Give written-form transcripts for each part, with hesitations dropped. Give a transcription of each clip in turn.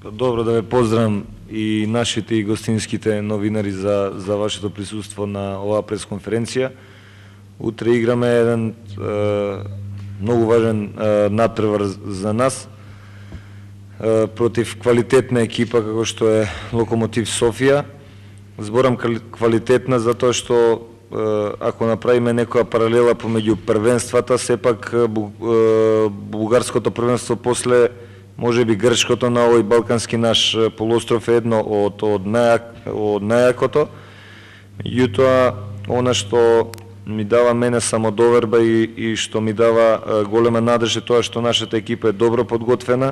Добро да ве поздравам и нашите и гостинските новинари за вашето присуство на оваа пресконференција. Утре играме еден многу важен натпревар за нас против квалитетна екипа како што е Локомотив Софија. Зборам квалитетна затоа што ако направиме некоја паралела помеѓу првенствата, сепак бугарското првенство после може би грчкото на овој балкански наш полуостров е едно од најакото. Меѓутоа, она што ми дава мене самодоверба и што ми дава голема надеж е тоа што нашата екипа е добро подготвена.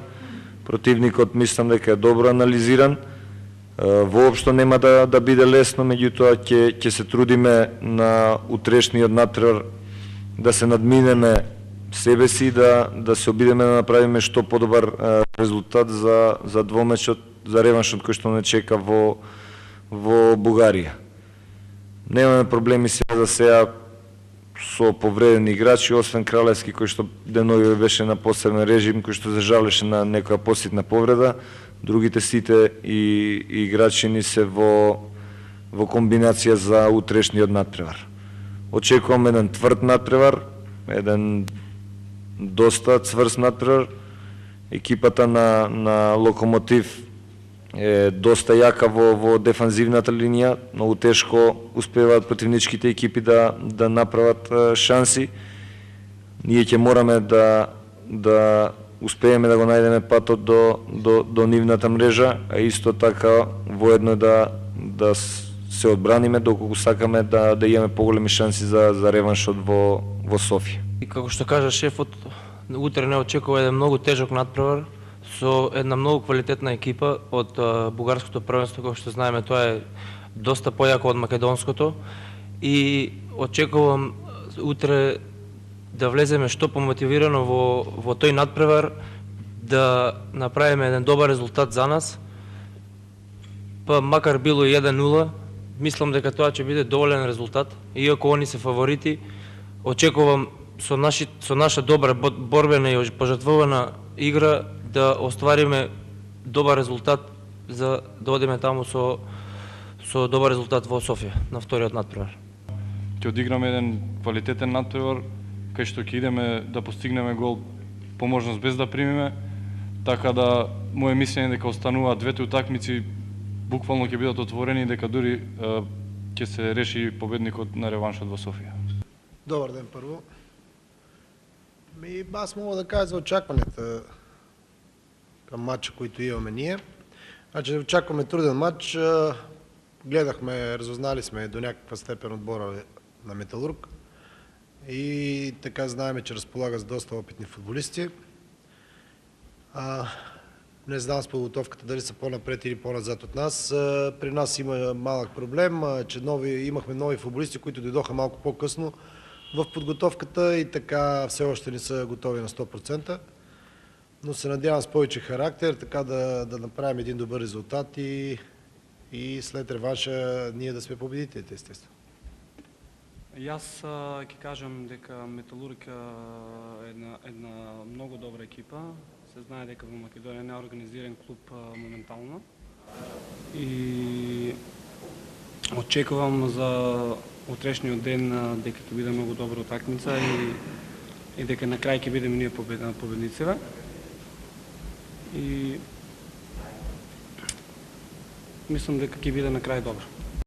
Противникот мислам дека е добро анализиран. Воопшто нема да биде лесно, меѓутоа ќе се трудиме на утрешниот натпревар да се надминеме себе си, да се обидеме да направиме што подобар резултат за двомечот, за реваншот кој што не чека во Бугарија. Немаме проблеми за сега со повредени играчи, освен Кралевски кој што денови беше на посебен режим, кој што се жалеше на некоја поситна повреда. Другите сите и играчи ни се во комбинација за утрешниот натпревар. Очекувам еден тврд натпревар, еден доста цврст натпревар. Екипата на Локомотив е доста јака во дефанзивната линија, многу тешко успеваат противничките екипи да направат шанси. Ние ќе мораме да успееме да го најдеме патот до нивната мрежа, а исто така воедно да се одбраниме доколку сакаме да имаме поголеми шанси за реваншот во Софија. И како што кажа шефот, утре не очекува еден многу тежок натпревар со една многу квалитетна екипа од бугарското првенство, како што знаеме тоа е доста појако од македонското, и очекувам утре да влеземе што помотивирано во тој натпревар, да направиме еден добар резултат за нас, па макар било и 1-0, мислам дека тоа ќе биде доволен резултат, иако они се фаворити. Очекувам со наша добра борбена и пожртвувана игра да оствариме добар резултат за да одиме таму со добар резултат во Софија на вториот натпревар. Ќе одиграме еден квалитетен натпревар кај што ќе идеме да постигнеме гол по можност без да примиме, така да моје мислење дека остануваат двете утакмици буквално ќе бидат отворени, дека дури ќе се реши победникот на реваншот во Софија. Добар ден прво. Аз мога да кажа за очакванията към матча, които имаме ние. Значи очакваме труден матч. Гледахме, разузнали сме до някаква степен отбора на Металург и така знаеме, че разполага с доста опитни футболисти. Не знам с подготовката дали са по-напред или по-назад от нас. При нас има малък проблем, че имахме нови футболисти, които дойдоха малко по-късно в подготовката и така все още не са готови на 100%. Но се надявам с повече характер, така да направим един добър резултат и след реванша ние да сме победителите, естествено. И аз ќе кажам дека Металург е една много добра екипа. Се знае дека во Македонија не е организиран клуб моментално. И очекувам за утрешниот ден дека ќе биде многу добра утакмица и дека на крај ќе бидеме ние победниците. И мислам дека ќе биде на крај добро.